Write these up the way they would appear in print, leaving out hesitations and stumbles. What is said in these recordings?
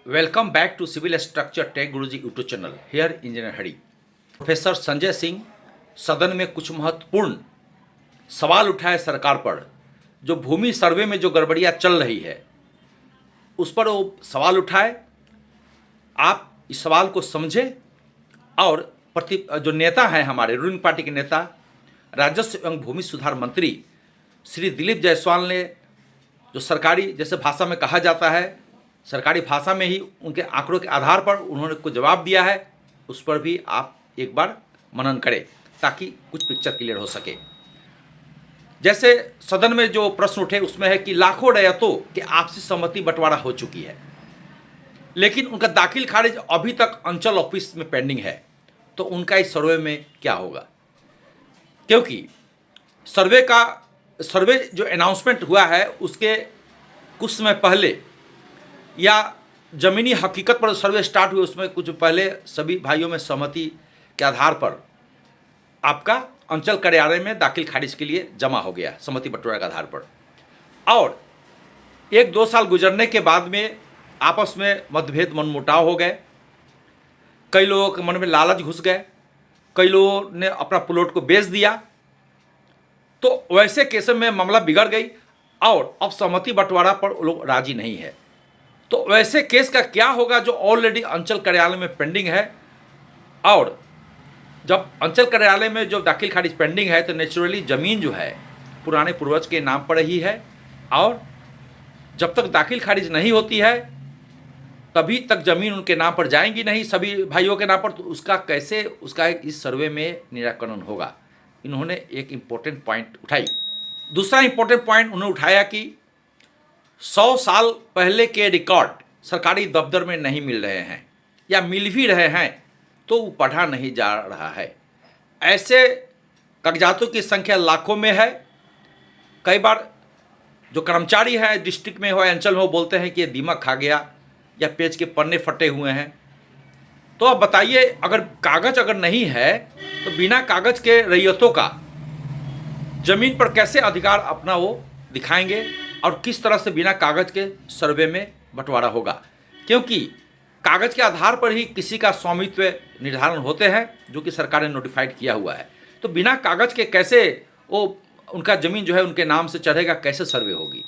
Welcome back to Civil Structure Tech Guruji YouTube channel. Here Engineer Hari. Professor Sanjay Singh सदन में कुछ महत्वपूर्ण सवाल उठाए सरकार पर। जो भूमि सर्वे में जो गड़बड़ियाँ चल रही है उस पर वो सवाल उठाए। आप इस सवाल को समझें और जो नेता हैं हमारे रूलिंग पार्टी के नेता राजस्व एवं भूमि सुधार मंत्री श्री दिलीप जायसवाल ने जो सरकारी जैसे भाषा में कहा जाता है सरकारी भाषा में ही उनके आंकड़ों के आधार पर उन्होंने को जवाब दिया है, उस पर भी आप एक बार मनन करें ताकि कुछ पिक्चर क्लियर हो सके। जैसे सदन में जो प्रश्न उठे उसमें है कि लाखों रैयतों के आपसी सहमति बंटवारा हो चुकी है, लेकिन उनका दाखिल खारिज अभी तक अंचल ऑफिस में पेंडिंग है, तो उनका इस सर्वे में क्या होगा? क्योंकि सर्वे जो अनाउंसमेंट हुआ है उसके कुछ समय पहले या ज़मीनी हकीकत पर सर्वे स्टार्ट हुए उसमें कुछ पहले सभी भाइयों में सहमति के आधार पर आपका अंचल कार्यालय में दाखिल खारिज के लिए जमा हो गया सहमति बंटवारे के आधार पर। और 1-2 साल गुजरने के बाद में आपस में मतभेद मनमुटाव हो गए, कई लोगों के मन में लालच घुस गए, कई लोगों ने अपना प्लॉट को बेच दिया, तो वैसे केस में मामला बिगड़ गई और अब सहमति बंटवारा पर लोग राजी नहीं है। तो वैसे केस का क्या होगा जो ऑलरेडी अंचल कार्यालय में पेंडिंग है? और जब अंचल कार्यालय में जो दाखिल खारिज पेंडिंग है तो नेचुरली ज़मीन जो है पुराने पूर्वज के नाम पर ही है, और जब तक दाखिल खारिज नहीं होती है तभी तक ज़मीन उनके नाम पर जाएंगी नहीं सभी भाइयों के नाम पर, तो उसका इस सर्वे में निराकरण होगा। इन्होंने एक इम्पोर्टेंट पॉइंट उठाई। दूसरा इम्पोर्टेंट पॉइंट उन्होंने उठाया कि 100 साल पहले के रिकॉर्ड सरकारी दफ्तर में नहीं मिल रहे हैं, या मिल भी रहे हैं तो वो पढ़ा नहीं जा रहा है। ऐसे कागजातों की संख्या लाखों में है। कई बार जो कर्मचारी है डिस्ट्रिक्ट में हो अंचल में हो बोलते हैं कि ये दीमक खा गया या पेज के पन्ने फटे हुए हैं। तो अब बताइए, अगर कागज अगर नहीं है तो बिना कागज के रैयतों का ज़मीन पर कैसे अधिकार अपना वो दिखाएंगे और किस तरह से बिना कागज के सर्वे में बंटवारा होगा? क्योंकि कागज के आधार पर ही किसी का स्वामित्व निर्धारण होते हैं जो कि सरकार ने नोटिफाइड किया हुआ है। तो बिना कागज के कैसे वो उनका ज़मीन जो है उनके नाम से चढ़ेगा, कैसे सर्वे होगी?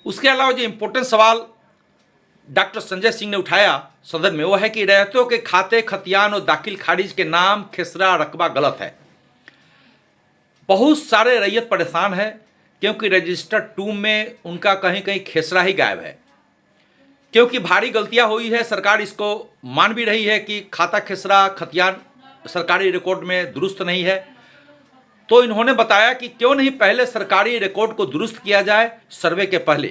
उसके अलावा जो इम्पोर्टेंट सवाल डॉक्टर संजय सिंह ने उठाया सदन में वो है कि रैयतों के खाते खतियान और दाखिल खारिज के नाम खेसरा रकबा गलत है। बहुत सारे रैयत परेशान है क्योंकि रजिस्टर 2 में उनका कहीं कहीं खेसरा ही गायब है, क्योंकि भारी गलतियां हुई है। सरकार इसको मान भी रही है कि खाता खेसरा खतियान सरकारी रिकॉर्ड में दुरुस्त नहीं है। तो इन्होंने बताया कि क्यों नहीं पहले सरकारी रिकॉर्ड को दुरुस्त किया जाए सर्वे के पहले,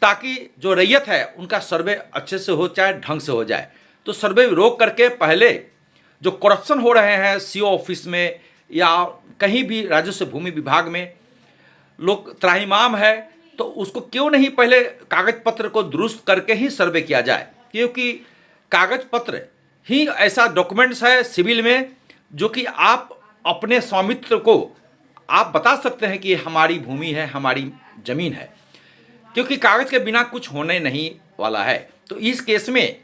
ताकि जो रैयत है उनका सर्वे अच्छे से हो जाए, ढंग से हो जाए। तो सर्वे रोक करके पहले जो करप्शन हो रहे हैं सीओ ऑफिस में या कहीं भी राजस्व भूमि विभाग में लोग त्राहिमाम है, तो उसको क्यों नहीं पहले कागज पत्र को दुरुस्त करके ही सर्वे किया जाए? क्योंकि कागज पत्र ही ऐसा डॉक्यूमेंट्स है सिविल में जो कि आप अपने स्वामित्व को आप बता सकते हैं कि ये हमारी भूमि है, हमारी ज़मीन है, क्योंकि कागज के बिना कुछ होने नहीं वाला है। तो इस केस में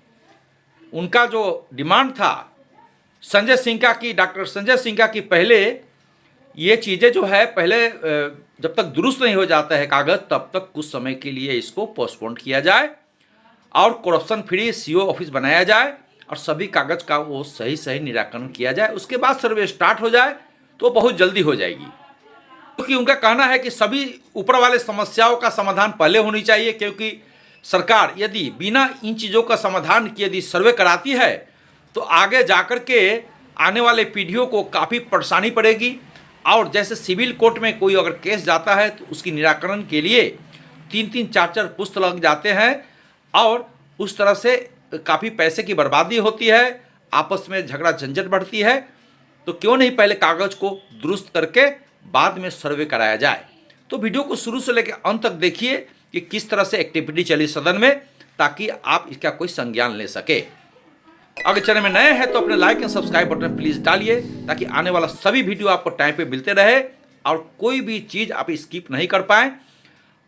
उनका जो डिमांड था संजय सिंह का कि डॉक्टर संजय सिंह का कि पहले ये चीज़ें जो है पहले जब तक दुरुस्त नहीं हो जाता है कागज़ तब तक कुछ समय के लिए इसको पोस्टपोन किया जाए और करप्शन फ्री सीओ ऑफिस बनाया जाए और सभी कागज़ का वो सही निराकरण किया जाए। उसके बाद सर्वे स्टार्ट हो जाए तो बहुत जल्दी हो जाएगी, क्योंकि उनका कहना है कि सभी ऊपर वाले समस्याओं का समाधान पहले होनी चाहिए। क्योंकि सरकार यदि बिना इन चीज़ों का समाधान किए यदि सर्वे कराती है तो आगे जाकर के आने वाले पीढ़ियों को काफ़ी परेशानी पड़ेगी। और जैसे सिविल कोर्ट में कोई अगर केस जाता है तो उसकी निराकरण के लिए 3-3, 4-4 पुस्त लग जाते हैं और उस तरह से काफ़ी पैसे की बर्बादी होती है, आपस में झगड़ा झंझट बढ़ती है। तो क्यों नहीं पहले कागज़ को दुरुस्त करके बाद में सर्वे कराया जाए? तो वीडियो को शुरू से लेकर अंत तक देखिए कि किस तरह से एक्टिविटी चली सदन में, ताकि आप इसका कोई संज्ञान ले सके। अगर चैनल में नए हैं तो अपने like and subscribe button please डालिए ताकि आने वाला सभी वीडियो आपको टाइम पे मिलते रहे और कोई भी चीज़ आप स्किप नहीं कर पाएँ।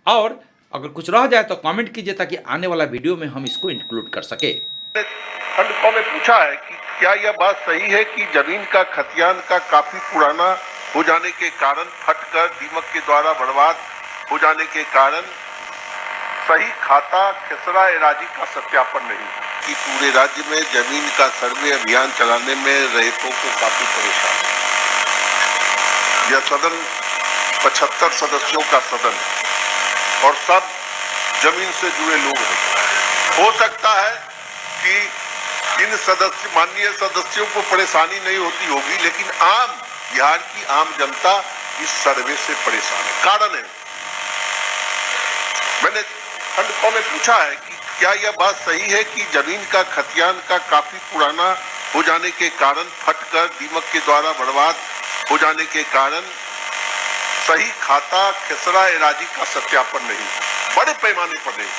और अगर कुछ रह जाए तो कमेंट कीजिए ताकि आने वाला वीडियो में हम इसको इंक्लूड कर सके। खंडकों में पूछा है कि क्या यह बात सही है कि जमीन का खतियान का काफी पुराना हो जाने के कारण फटकर दीमक के द्वारा बर्बाद हो जाने के कारण सही खाता खसरा एराजी का सत्यापन नहीं कि पूरे राज्य में जमीन का सर्वे अभियान चलाने में रैयतों को काफी परेशान है। यह सदन 75 सदस्यों का सदन है और सब जमीन से जुड़े लोग हैं। हो सकता है कि इन माननीय सदस्यों को परेशानी नहीं होती होगी, लेकिन बिहार की आम जनता इस सर्वे से परेशान है। कारण है, मैंने खंडकों में पूछा है कि क्या यह बात सही है कि जमीन का खतियान का काफी पुराना हो जाने के कारण फटकर दीमक के द्वारा बर्बाद हो जाने के कारण सही खाता खसरा एराजी का सत्यापन नहीं बड़े पैमाने पर नहीं।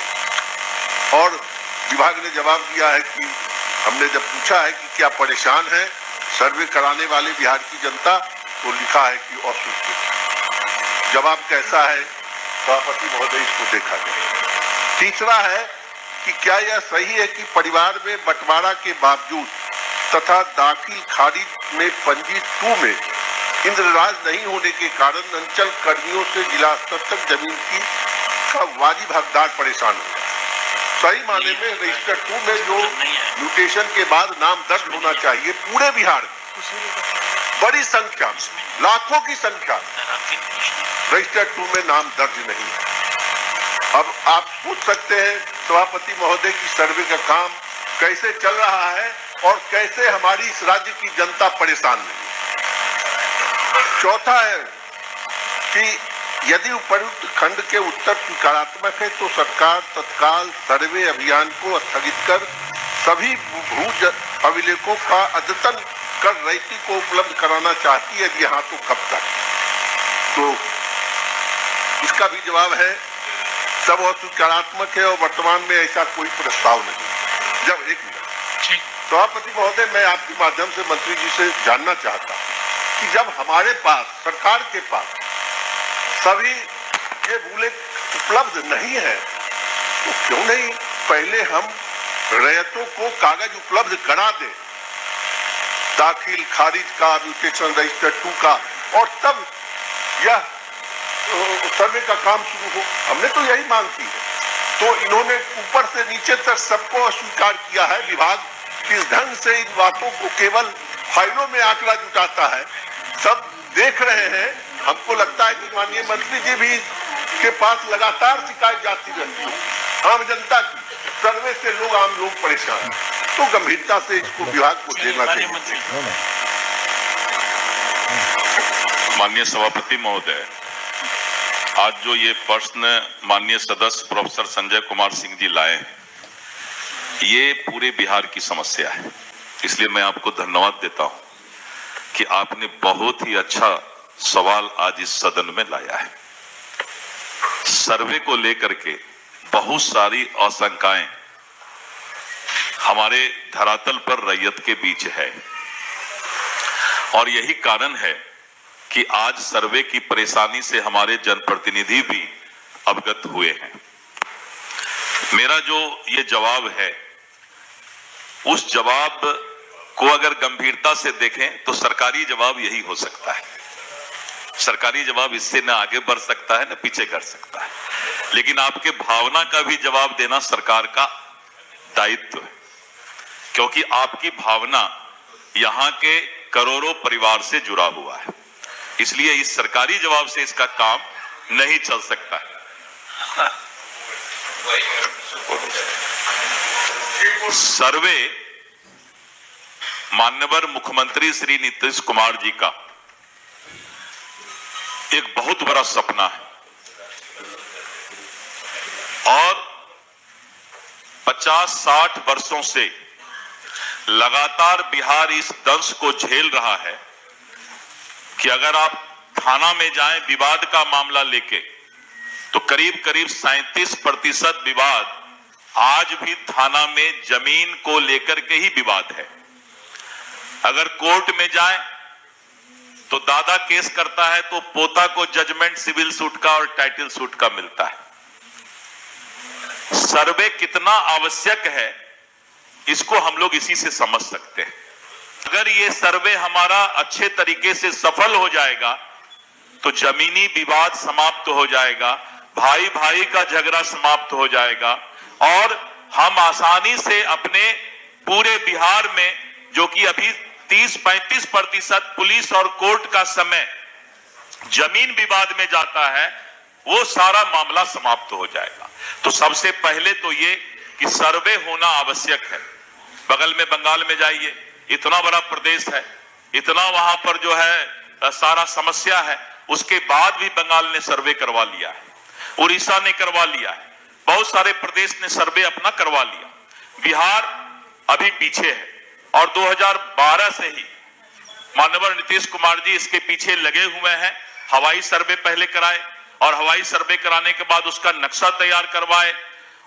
और विभाग ने जवाब दिया है कि हमने जब पूछा है कि क्या परेशान है सर्वे कराने वाले बिहार की जनता, तो लिखा है कि असुख। जवाब कैसा है सभापति महोदय, इसको देखा जाए। तीसरा है कि क्या यह सही है कि परिवार में बंटवारा के बावजूद तथा दाखिल खारिज में पंजी 2 में इंद्रराज नहीं होने के कारण अंचल कर्मियों से जिला स्तर तक जमीन का वाजिब हकदार परेशान हो। सही माने में रजिस्टर 2 में जो म्यूटेशन के बाद नाम दर्ज होना चाहिए, पूरे बिहार में बड़ी संख्या में, लाखों की संख्या रजिस्टर 2 में नाम दर्ज नहीं है। अब आप पूछ सकते हैं सभापति महोदय की सर्वे का काम कैसे चल रहा है और कैसे हमारी इस राज्य की जनता परेशान नहीं। चौथा है कि यदि उपर्युक्त खंड के उत्तर नकारात्मक है तो सरकार तत्काल सर्वे अभियान को स्थगित कर सभी भू अभिलेखों का अद्यतन कर रैयती को उपलब्ध कराना चाहती है। यदि हाँ तो कब तक? तो इसका भी जवाब है सब सकारात्मक है और वर्तमान में ऐसा कोई प्रस्ताव नहीं। जब एक मिनट सभापति महोदय, मैं आपके माध्यम से मंत्री जी से जानना चाहता हूँ कि जब हमारे पास सरकार के पास सभी ये भूले उपलब्ध नहीं है तो क्यों नहीं पहले हम रैयतों को कागज उपलब्ध करा दें, दाखिल खारिज का, म्यूटेशन रजिस्टर 2 का, और तब यह सर्वे का काम शुरू हो। हमने तो यही मांग की है। तो इन्होंने ऊपर से नीचे तक सबको अस्वीकार किया है। विभाग इस ढंग से इन बातों को केवल फाइलों में आंकड़ा जुटाता है, सब देख रहे हैं। हमको लगता है कि माननीय मंत्री जी भी के पास लगातार शिकायत जाती रहती है आम जनता की, सर्वे से आम लोग परेशान हैं। तो गंभीरता से इसको विभाग को देना चाहिए। माननीय सभापति महोदय, आज जो ये प्रश्न माननीय सदस्य प्रोफेसर संजय कुमार सिंह जी लाए हैं, ये पूरे बिहार की समस्या है। इसलिए मैं आपको धन्यवाद देता हूं कि आपने बहुत ही अच्छा सवाल आज इस सदन में लाया है। सर्वे को लेकर के बहुत सारी आशंकाएं हमारे धरातल पर रैयत के बीच है और यही कारण है कि आज सर्वे की परेशानी से हमारे जनप्रतिनिधि भी अवगत हुए हैं। मेरा जो ये जवाब है, उस जवाब को अगर गंभीरता से देखें तो सरकारी जवाब यही हो सकता है। सरकारी जवाब इससे न आगे बढ़ सकता है न पीछे कर सकता है, लेकिन आपके भावना का भी जवाब देना सरकार का दायित्व है, क्योंकि आपकी भावना यहाँ के करोड़ों परिवार से जुड़ा हुआ है। इसलिए इस सरकारी जवाब से इसका काम नहीं चल सकता है। सर्वे माननीय मुख्यमंत्री श्री नीतीश कुमार जी का एक बहुत बड़ा सपना है और 50-60 वर्षों से लगातार बिहार इस दंश को झेल रहा है कि अगर आप थाना में जाएं विवाद का मामला लेके तो करीब करीब 37% विवाद आज भी थाना में जमीन को लेकर के ही विवाद है। अगर कोर्ट में जाए तो दादा केस करता है तो पोता को जजमेंट सिविल सूट का और टाइटल सूट का मिलता है। सर्वे कितना आवश्यक है इसको हम लोग इसी से समझ सकते हैं। अगर ये सर्वे हमारा अच्छे तरीके से सफल हो जाएगा तो जमीनी विवाद समाप्त हो जाएगा, भाई भाई का झगड़ा समाप्त हो जाएगा और हम आसानी से अपने पूरे बिहार में, जो कि अभी 30-35% पुलिस और कोर्ट का समय जमीन विवाद में जाता है, वो सारा मामला समाप्त हो जाएगा। तो सबसे पहले तो ये कि सर्वे होना आवश्यक है। बगल में बंगाल में जाइए, इतना बड़ा प्रदेश है, इतना वहां पर जो है सारा समस्या है, उसके बाद भी बंगाल ने सर्वे करवा लिया है, उड़ीसा ने करवा लिया है, बहुत सारे प्रदेश ने सर्वे अपना करवा लिया। बिहार अभी पीछे है और 2012 से ही माननीय नीतीश कुमार जी इसके पीछे लगे हुए हैं। हवाई सर्वे पहले कराए और हवाई सर्वे कराने के बाद उसका नक्शा तैयार करवाए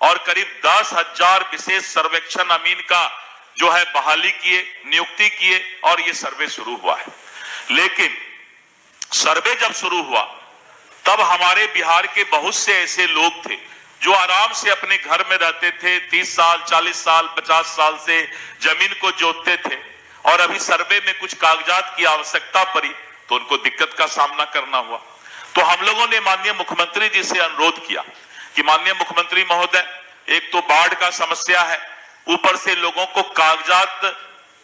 और करीब 10,000 विशेष सर्वेक्षण अमीन का जो है बहाली किए, नियुक्ति किए और ये सर्वे शुरू हुआ है। लेकिन सर्वे जब शुरू हुआ तब हमारे बिहार के बहुत से ऐसे लोग थे जो आराम से अपने घर में रहते थे, 30 साल, 40 साल, 50 साल से जमीन को जोतते थे और अभी सर्वे में कुछ कागजात की आवश्यकता पड़ी तो उनको दिक्कत का सामना करना हुआ। तो हम लोगों ने माननीय मुख्यमंत्री जी से अनुरोध किया कि माननीय मुख्यमंत्री महोदय, एक तो बाढ़ का समस्या है, ऊपर से लोगों को कागजात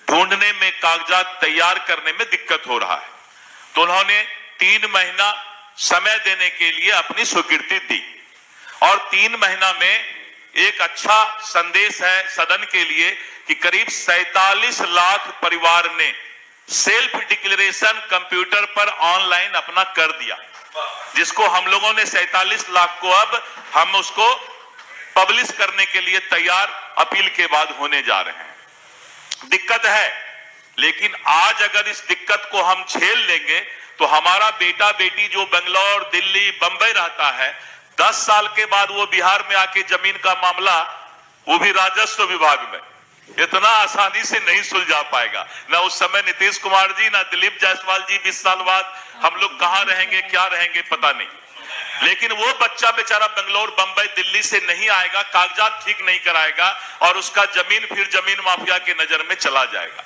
ढूंढने में, कागजात तैयार करने में दिक्कत हो रहा है। तो उन्होंने 3 महीना समय देने के लिए अपनी स्वीकृति दी और 3 महीना में एक अच्छा संदेश है सदन के लिए कि करीब 47 लाख परिवार ने सेल्फ डिक्लेरेशन कंप्यूटर पर ऑनलाइन अपना कर दिया, जिसको हम लोगों ने 47 लाख को अब हम उसको पब्लिश करने के लिए तैयार अपील के बाद होने जा रहे हैं। दिक्कत है, लेकिन आज अगर इस दिक्कत को हम झेल लेंगे तो हमारा बेटा बेटी जो बेंगलोर, दिल्ली, बंबई रहता है, 10 साल के बाद वो बिहार में आके जमीन का मामला, वो भी राजस्व विभाग में, इतना आसानी से नहीं सुलझा पाएगा। ना उस समय नीतीश कुमार जी, ना दिलीप जायसवाल जी 20 साल बाद हम लोग कहां रहेंगे, क्या रहेंगे पता नहीं। लेकिन वो बच्चा बेचारा बेंगलोर, बंबई, दिल्ली से नहीं आएगा, कागजात ठीक नहीं कराएगा और उसका जमीन फिर जमीन माफिया की नजर में चला जाएगा।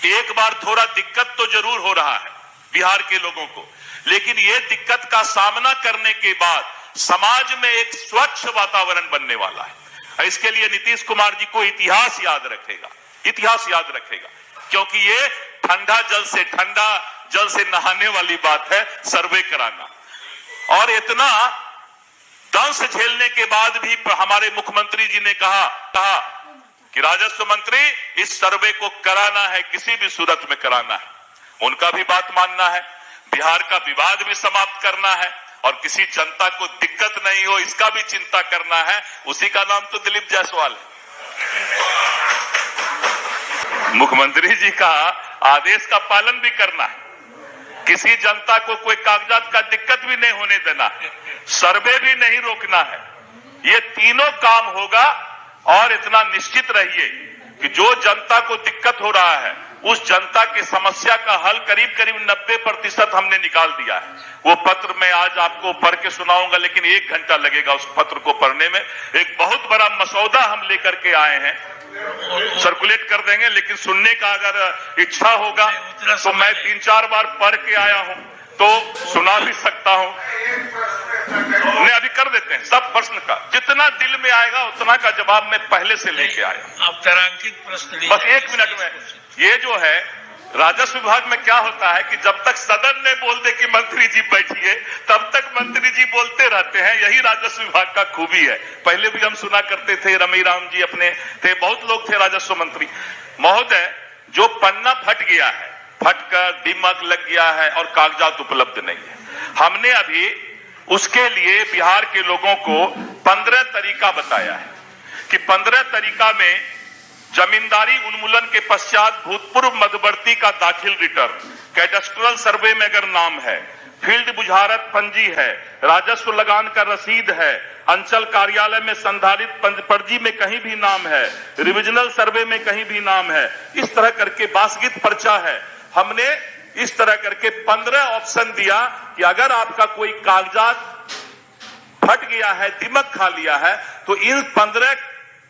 एक बार थोड़ा दिक्कत तो जरूर हो रहा है बिहार के लोगों को, लेकिन ये दिक्कत का सामना करने के बाद समाज में एक स्वच्छ वातावरण बनने वाला है। इसके लिए नीतीश कुमार जी को इतिहास याद रखेगा, इतिहास याद रखेगा, क्योंकि ये ठंडा जल से नहाने वाली बात है सर्वे कराना। और इतना दंश झेलने के बाद भी हमारे मुख्यमंत्री जी ने कहा कि राजस्व मंत्री, इस सर्वे को कराना है, किसी भी सूरत में कराना है। उनका भी बात मानना है, बिहार का विवाद भी समाप्त करना है और किसी जनता को दिक्कत नहीं हो इसका भी चिंता करना है। उसी का नाम तो दिलीप जायसवाल है। मुख्यमंत्री जी का आदेश का पालन भी करना है, किसी जनता को कोई कागजात का दिक्कत भी नहीं होने देना है, सर्वे भी नहीं रोकना है। ये तीनों काम होगा और इतना निश्चित रहिए कि जो जनता को दिक्कत हो रहा है उस जनता की समस्या का हल करीब 90% हमने निकाल दिया है। वो पत्र मैं आज आपको पढ़ के सुनाऊंगा, लेकिन 1 घंटा लगेगा उस पत्र को पढ़ने में। एक बहुत बड़ा मसौदा हम लेकर के आए हैं, सर्कुलेट कर देंगे, लेकिन सुनने का अगर इच्छा होगा तो मैं 3-4 बार पढ़ के आया हूं तो सुना भी सकता हूं। नहीं, अभी कर देते हैं सब प्रश्न का, जितना दिल में आएगा उतना का जवाब मैं पहले से लेके आया। आप तारांकित प्रश्न बस 1 मिनट में। ये जो है राजस्व विभाग में क्या होता है कि जब तक सदन ने बोल दे कि मंत्री जी बैठिए, तब तक मंत्री जी बोलते रहते हैं। यही राजस्व विभाग का खूबी है। पहले भी हम सुना करते थे, रमी राम जी अपने थे, बहुत लोग थे राजस्व मंत्री महोदय। जो पन्ना फट गया है, फटकर दीमक लग गया है और कागजात उपलब्ध नहीं है, हमने अभी उसके लिए बिहार के लोगों को 15 तरीका बताया है कि 15 तरीका में जमींदारी उन्मूलन के पश्चात भूतपूर्व मध्यवर्ती का दाखिल रिटर्न, कैडेस्ट्रल सर्वे में अगर नाम है, फील्ड बुझारत पंजी है, राजस्व लगान का रसीद है, अंचल कार्यालय में संधारित पर्ची में कहीं भी नाम है, रिविजनल सर्वे में कहीं भी नाम है, इस तरह करके बासगित पर्चा है। हमने इस तरह करके 15 ऑप्शन दिया कि अगर आपका कोई कागजात फट गया है, दिमक खा लिया है, तो इन 15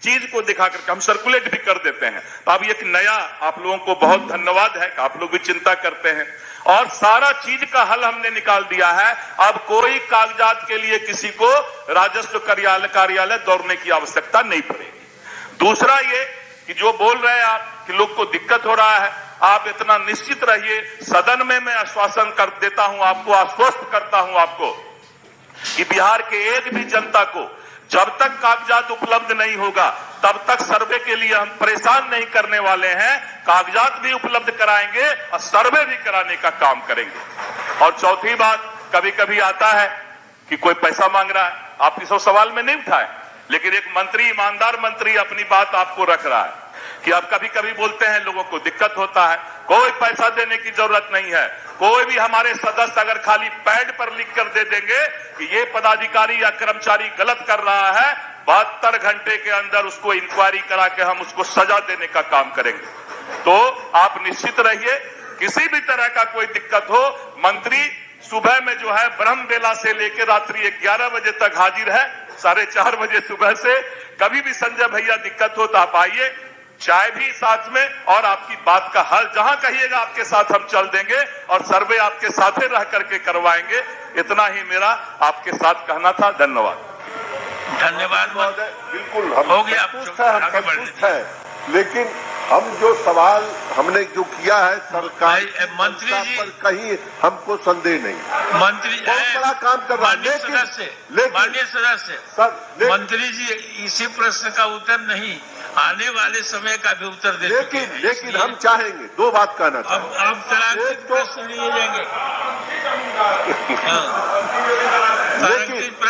चीज को दिखाकर हम सर्कुलेट भी कर देते हैं। तो अब एक नया आप लोगों को बहुत धन्यवाद है कि आप लोग भी चिंता करते हैं और सारा चीज का हल हमने निकाल दिया है। अब कोई कागजात के लिए किसी को राजस्व कार्यालय दौड़ने की आवश्यकता नहीं पड़ेगी। दूसरा ये कि जो बोल रहे हैं आप कि लोग को दिक्कत हो रहा है, आप इतना निश्चित रहिए, सदन में मैं आश्वासन कर देता हूं आपको, आश्वस्त करता हूं आपको कि बिहार के एक भी जनता को जब तक कागजात उपलब्ध नहीं होगा तब तक सर्वे के लिए हम परेशान नहीं करने वाले हैं। कागजात भी उपलब्ध कराएंगे और सर्वे भी कराने का काम करेंगे। और चौथी बात, कभी कभी आता है कि कोई पैसा मांग रहा है, आप इस सवाल में नहीं उठाए, लेकिन एक मंत्री, ईमानदार मंत्री अपनी बात आपको रख रहा है कि आप कभी कभी बोलते हैं लोगों को दिक्कत होता है, कोई पैसा देने की जरूरत नहीं है। कोई भी हमारे सदस्य अगर खाली पैड पर लिख कर दे देंगे कि ये पदाधिकारी या कर्मचारी गलत कर रहा है, 72 घंटे के अंदर उसको इंक्वायरी करा के हम उसको सजा देने का काम करेंगे। तो आप निश्चित रहिए, किसी भी तरह का कोई दिक्कत हो, मंत्री सुबह में जो है ब्रह्म बेला से लेकर रात्रि 11 बजे तक हाजिर है, 4:30 बजे सुबह से। कभी भी संजय भैया दिक्कत हो तो आप आइए, चाय भी साथ में, और आपकी बात का हल जहां कहिएगा आपके साथ हम चल देंगे और सर्वे आपके साथ रह करके करवाएंगे। इतना ही मेरा आपके साथ कहना था। धन्यवाद। धन्यवाद महोदय, बिल्कुल हम हो गया, संतुष्ट है, लेकिन हम जो सवाल हमने जो किया है सरकार मंत्री जी पर कहीं हमको संदेह नहीं। मंत्री बहुत बड़ा काम कर रहा है, माननीय सदस्य मंत्री जी इसी प्रश्न का उत्तर नहीं, आने वाले समय का भी उत्तर दे चुके हैं। लेकिन हम चाहेंगे, दो बात कहना अब तारांकित प्रश्न लिए जाएंगे।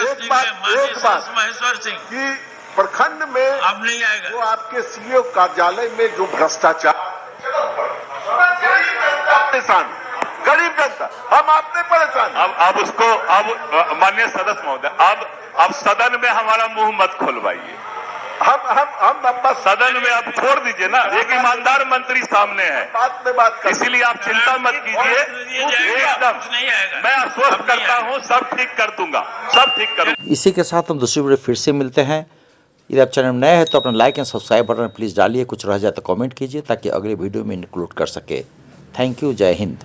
एक बात महेश्वर सिंह कि प्रखंड में अब नहीं आएगा, जो आपके सीओ कार्यालय में जो भ्रष्टाचार, परेशान गरीब जनता, हम आपने परेशान। अब उसको, अब माननीय सदस्य महोदय, अब सदन में हमारा मुंह मत खोलवाइए। हम बस सदन में आप छोड़ दीजिए ना, एक ईमानदार मंत्री सामने है, बात में बात कर, इसीलिए आप चिंता मत कीजिए, एकदम मैं आश्वस्त करता हूँ, सब ठीक कर दूंगा, सब ठीक करूंगा। इसी के साथ हम दूसरी वीडियो फिर से मिलते हैं। यदि आप चैनल में नए हैं तो अपना like and subscribe button please डालिए, कुछ रह जाए तो कमेंट कीजिए ताकि अगले वीडियो में इंक्लूड कर सके। थैंक यू, जय हिंद।